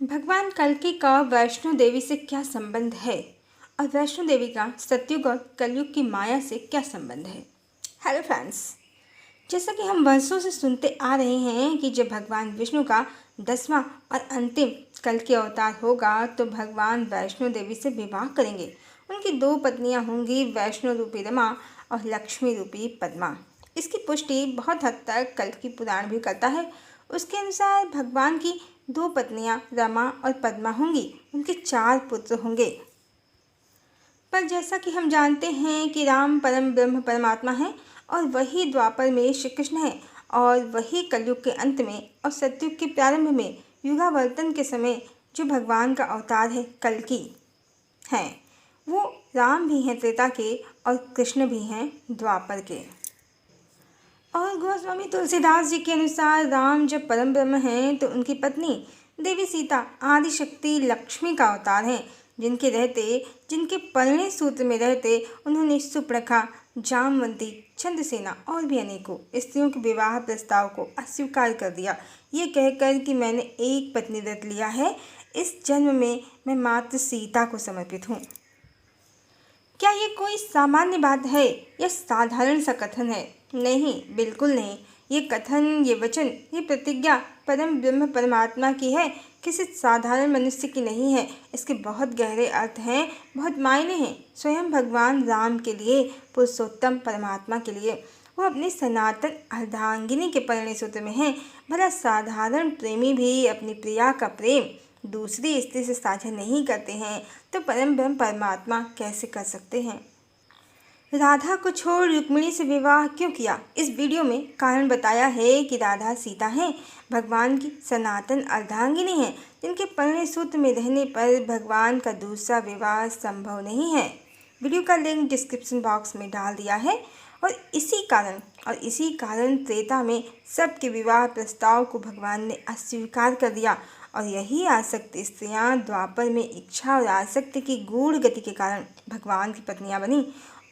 भगवान कल्कि का वैष्णो देवी से क्या संबंध है और वैष्णो देवी का सतयुग और कलयुग की माया से क्या संबंध है। हेलो फ्रेंड्स, जैसा कि हम वर्षों से सुनते आ रहे हैं कि जब भगवान विष्णु का 10वां और अंतिम कल्कि अवतार होगा तो भगवान वैष्णो देवी से विवाह करेंगे। उनकी 2 पत्नियां होंगी, वैष्णो रूपी रमा और लक्ष्मी रूपी पद्मा। इसकी पुष्टि बहुत हद तक कल्कि पुराण भी करता है। उसके अनुसार भगवान की 2 पत्नियां रमा और पद्मा होंगी। उनके 4 पुत्र होंगे। पर जैसा कि हम जानते हैं कि राम परम ब्रह्म परमात्मा है और वही द्वापर में श्री कृष्ण है और वही कलयुग के अंत में और सतयुग के प्रारंभ में युगावर्तन के समय जो भगवान का अवतार है कल्कि है, वो राम भी हैं त्रेता के और कृष्ण भी हैं द्वापर के। और गोस्वामी तुलसीदास जी के अनुसार राम जब परम ब्रह्म हैं तो उनकी पत्नी देवी सीता आदि शक्ति लक्ष्मी का अवतार हैं, जिनके परिणय सूत्र में रहते उन्होंने सुप्रखा, जामवंती, चंद्रसेना और भी अनेकों स्त्रियों के विवाह प्रस्ताव को अस्वीकार कर दिया, ये कहकर कि मैंने एक पत्नी व्रत लिया है, इस जन्म में मैं मात्र सीता को समर्पित हूँ। क्या ये कोई सामान्य बात है या साधारण सा कथन है? नहीं, बिल्कुल नहीं। ये कथन, ये वचन, ये प्रतिज्ञा परम ब्रह्म परमात्मा की है, किसी साधारण मनुष्य की नहीं है। इसके बहुत गहरे अर्थ हैं, बहुत मायने हैं। स्वयं भगवान राम के लिए, पुरुषोत्तम परमात्मा के लिए। वो अपनी सनातन अर्धांगिनी के परिणय सूत्र में हैं। भला साधारण प्रेमी भी अपनी प्रिया का प्रेम दूसरी स्त्री से साझा नहीं करते हैं तो परम ब्रह्म परमात्मा कैसे कर सकते हैं। राधा को छोड़ रुक्मिणी से विवाह क्यों किया? इस वीडियो में कारण बताया है कि राधा सीता हैं, भगवान की सनातन अर्धांगिनी हैं, जिनके परिणय सूत्र में रहने पर भगवान का दूसरा विवाह संभव नहीं है। वीडियो का लिंक डिस्क्रिप्शन बॉक्स में डाल दिया है। और इसी कारण त्रेता में सबके विवाह प्रस्ताव को भगवान ने अस्वीकार कर दिया और यही आसक्त स्त्रियां द्वापर में इच्छा और आसक्ति की गूढ़ गति के कारण भगवान की पत्नियां बनी।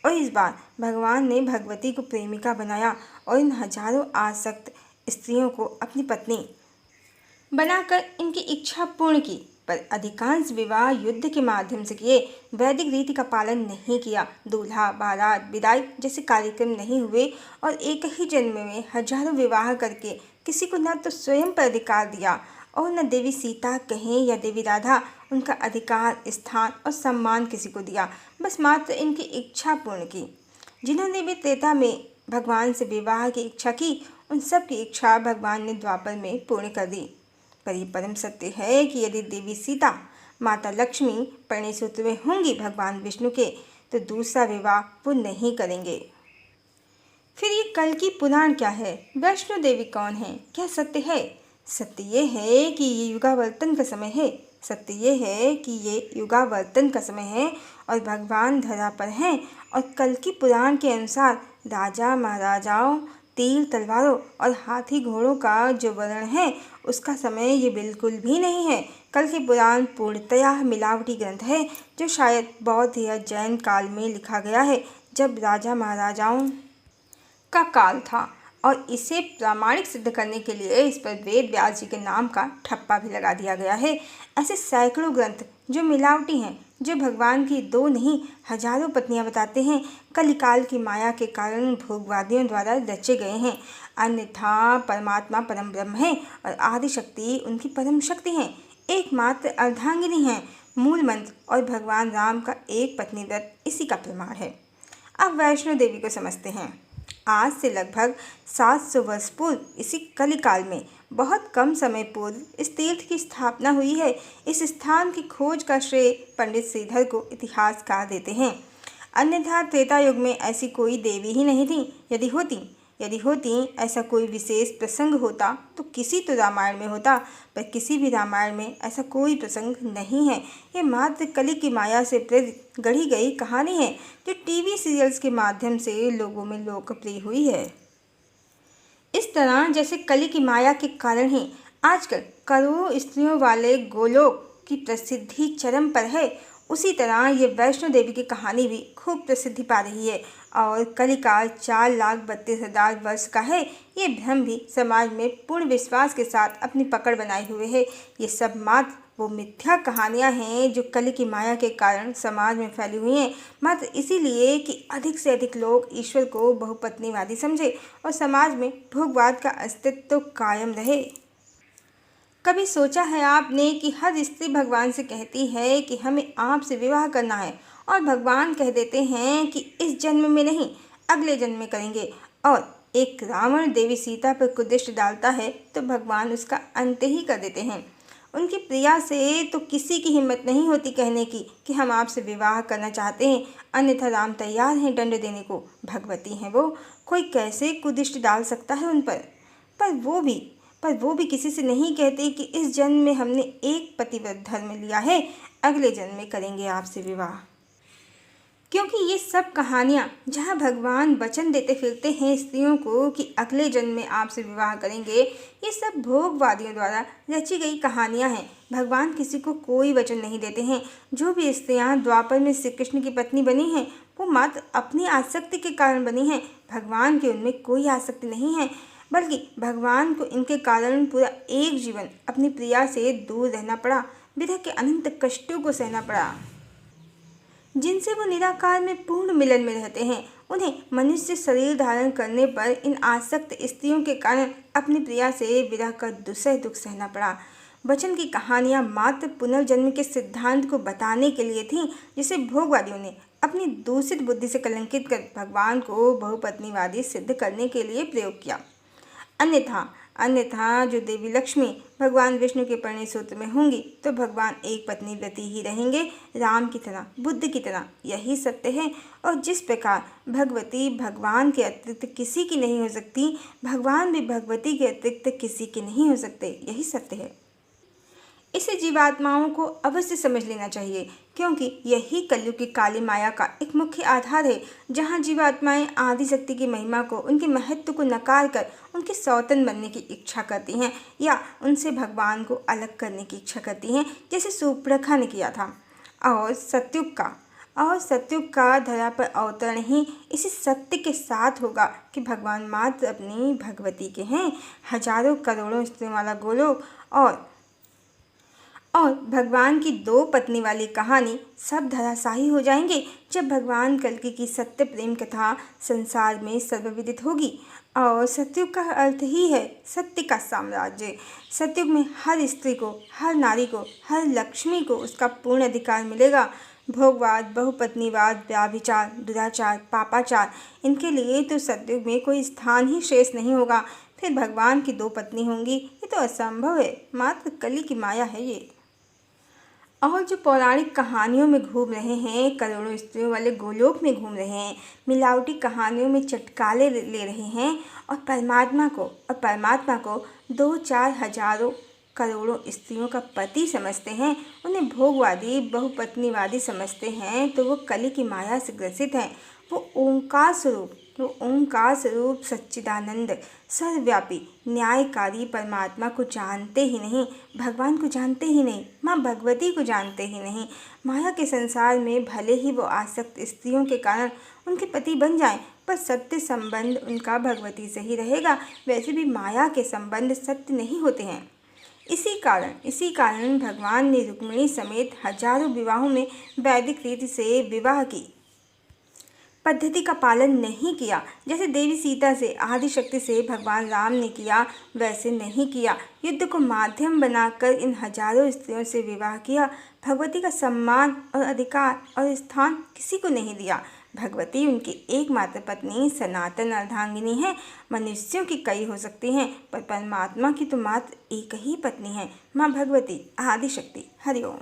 और इस बार भगवान ने भगवती को प्रेमिका बनाया और इन हजारों आसक्त स्त्रियों को अपनी पत्नी बनाकर इनकी इच्छा पूर्ण की। पर अधिकांश विवाह युद्ध के माध्यम से किए, वैदिक रीति का पालन नहीं किया। दूल्हा, बारात, विदाई जैसे कार्यक्रम नहीं हुए और एक ही जन्म में हजारों विवाह करके किसी को न तो स्वयं पर अधिकार दिया और न देवी सीता कहें या देवी राधा उनका अधिकार, स्थान और सम्मान किसी को दिया। बस मात्र इनकी इच्छा पूर्ण की। जिन्होंने भी त्रेता में भगवान से विवाह की इच्छा की, उन सब की इच्छा भगवान ने द्वापर में पूर्ण कर दी। पर यह परम सत्य है कि यदि देवी सीता, माता लक्ष्मी परिणय सूत्र में होंगी भगवान विष्णु के, तो दूसरा विवाह वो नहीं करेंगे। फिर ये कल्कि पुराण क्या है? वैष्णो देवी कौन है? क्या सत्य है? सत्य ये है कि ये युगावर्तन का समय है। सत्य ये है कि ये युगावर्तन का समय है और भगवान धरा पर हैं। और कल्कि पुराण के अनुसार राजा महाराजाओं, तीर तलवारों और हाथी घोड़ों का जो वर्णन है उसका समय ये बिल्कुल भी नहीं है। कल्कि पुराण पूर्णतया मिलावटी ग्रंथ है जो शायद बौद्ध या जैन काल में लिखा गया है, जब राजा महाराजाओं का काल था। और इसे प्रामाणिक सिद्ध करने के लिए इस पर वेद व्यास जी के नाम का ठप्पा भी लगा दिया गया है। ऐसे सैकड़ों ग्रंथ जो मिलावटी हैं, जो भगवान की 2 नहीं हजारों पत्नियां बताते हैं, कलिकाल की माया के कारण भोगवादियों द्वारा रचे गए हैं। अन्यथा परमात्मा परम ब्रह्म है और आदि शक्ति उनकी परम शक्ति हैं, एकमात्र अर्धांगिनी हैं। मूल मंत्र और भगवान राम का एक पत्नी व्रत इसी का प्रमाण है। अब वैष्णो देवी को समझते हैं। आज से लगभग 700 वर्ष पूर्व इसी कलिकाल में बहुत कम समय पूर्व इस तीर्थ की स्थापना हुई है। इस स्थान की खोज का श्रेय पंडित श्रीधर को इतिहासकार देते हैं। अन्यथा त्रेता युग में ऐसी कोई देवी ही नहीं थी। यदि होती ऐसा कोई विशेष प्रसंग होता तो किसी तो रामायण में होता, पर किसी भी रामायण में ऐसा कोई प्रसंग नहीं है। ये मात्र कलि की माया से प्रेरित गढ़ी गई कहानी है जो टीवी सीरियल्स के माध्यम से लोगों में लोकप्रिय हुई है। इस तरह जैसे कलि की माया के कारण ही आजकल करोड़ों स्त्रियों वाले गोलोक की प्रसिद्धि चरम पर है, उसी तरह ये वैष्णो देवी की कहानी भी खूब प्रसिद्धि पा रही है। और कलिकाल 4,32,000 वर्ष का है। ये भ्रम भी समाज में पूर्ण विश्वास के साथ अपनी पकड़ बनाए हुए है। ये सब मात्र वो मिथ्या कहानियाँ हैं जो कलि की माया के कारण समाज में फैली हुई हैं, मात्र इसीलिए कि अधिक से अधिक लोग ईश्वर को बहुपत्नीवादी समझे और समाज में भोगवाद का अस्तित्व कायम रहे। कभी सोचा है आपने कि हर स्त्री भगवान से कहती है कि हमें आपसे विवाह करना है, और भगवान कह देते हैं कि इस जन्म में नहीं, अगले जन्म में करेंगे। और एक रावण देवी सीता पर कुदृष्टि डालता है तो भगवान उसका अंत ही कर देते हैं। उनकी प्रिया से तो किसी की हिम्मत नहीं होती कहने की कि हम आपसे विवाह करना चाहते हैं, अन्यथा राम तैयार हैं दंड देने को। भगवती हैं वो, कोई कैसे कुदृष्टि डाल सकता है उन पर? पर वो भी किसी से नहीं कहते कि इस जन्म में हमने एक पतिव्रत धर्म लिया है, अगले जन्म में करेंगे आपसे विवाह। क्योंकि ये सब कहानियाँ जहाँ भगवान वचन देते फिरते हैं स्त्रियों को कि अगले जन्म में आपसे विवाह करेंगे, ये सब भोगवादियों द्वारा रची गई कहानियाँ हैं। भगवान किसी को कोई वचन नहीं देते हैं। जो भी स्त्रियाँ द्वापर में श्री कृष्ण की पत्नी बनी हैं, वो मात्र अपनी आसक्ति के कारण बनी हैं। भगवान की उनमें कोई आसक्ति नहीं है, बल्कि भगवान को इनके कारण पूरा एक जीवन अपनी प्रिया से दूर रहना पड़ा, विरह के अनंत कष्टों को सहना पड़ा, जिनसे वो निराकार में पूर्ण मिलन में रहते हैं। उन्हें मनुष्य शरीर धारण करने पर इन आसक्त स्त्रियों के कारण अपनी प्रिया से विरह का दुसह दुख सहना पड़ा। वचन की कहानियाँ मात्र पुनर्जन्म के सिद्धांत को बताने के लिए थीं, जिसे भोगवादियों ने अपनी दूषित बुद्धि से कलंकित कर भगवान को बहुपत्नीवादी सिद्ध करने के लिए प्रयोग किया। अन्यथा जो देवी लक्ष्मी भगवान विष्णु के परिणय सूत्र में होंगी तो भगवान एक पत्नी व्रती ही रहेंगे, राम की तरह, बुद्ध की तरह। यही सत्य है। और जिस प्रकार भगवती भगवान के अतिरिक्त किसी की नहीं हो सकती, भगवान भी भगवती के अतिरिक्त किसी के नहीं हो सकते। यही सत्य है। इसे जीवात्माओं को अवश्य समझ लेना चाहिए, क्योंकि यही कलयुग की काली माया का एक मुख्य आधार है, जहाँ जीवात्माएं आदि शक्ति की महिमा को, उनके महत्व को नकार कर उनके सौतन बनने की इच्छा करती हैं, या उनसे भगवान को अलग करने की इच्छा करती हैं, जैसे सूर्पणखा ने किया था। और सत्युग का धरा पर अवतरण ही इसी सत्य के साथ होगा कि भगवान मात्र अपनी भगवती के हैं। हजारों करोड़ों स्त्रियों वाला गोलोक और भगवान की दो पत्नी वाली कहानी सब धराशायी हो जाएंगे जब भगवान कल्कि की सत्य प्रेम कथा संसार में सर्वविदित होगी। और सतयुग का अर्थ ही है सत्य का साम्राज्य। सतयुग में हर स्त्री को, हर नारी को, हर लक्ष्मी को उसका पूर्ण अधिकार मिलेगा। भोगवाद, बहुपत्नीवाद, व्याभिचार, दुराचार, पापाचार, इनके लिए तो सतयुग में कोई स्थान ही शेष नहीं होगा। फिर भगवान की दो पत्नी होंगी, ये तो असंभव है, मात्र कली की माया है ये। और जो पौराणिक कहानियों में घूम रहे हैं, करोड़ों स्त्रियों वाले गोलोक में घूम रहे हैं, मिलावटी कहानियों में चटकाले ले रहे हैं और परमात्मा को 2-4 हजारों करोड़ों स्त्रियों का पति समझते हैं, उन्हें भोगवादी, बहुपत्नीवादी समझते हैं, तो वो कली की माया से ग्रसित हैं। वो ओंकार स्वरूप सच्चिदानंद, सर्वव्यापी, न्यायकारी परमात्मा को जानते ही नहीं, भगवान को जानते ही नहीं, माँ भगवती को जानते ही नहीं। माया के संसार में भले ही वो आसक्त स्त्रियों के कारण उनके पति बन जाएं, पर सत्य संबंध उनका भगवती से ही रहेगा। वैसे भी माया के संबंध सत्य नहीं होते हैं। इसी कारण भगवान ने रुक्मिणी समेत हजारों विवाहों में वैदिक रीति से विवाह की पद्धति का पालन नहीं किया। जैसे देवी सीता से, आदिशक्ति से भगवान राम ने किया, वैसे नहीं किया। युद्ध को माध्यम बनाकर इन हजारों स्त्रियों से विवाह किया। भगवती का सम्मान और अधिकार और स्थान किसी को नहीं दिया। भगवती उनकी एकमात्र पत्नी सनातन अर्धांगिनी है। मनुष्यों की कई हो सकती हैं, पर परमात्मा की तो मात्र एक ही पत्नी है, माँ भगवती, आदिशक्ति। हरिओम।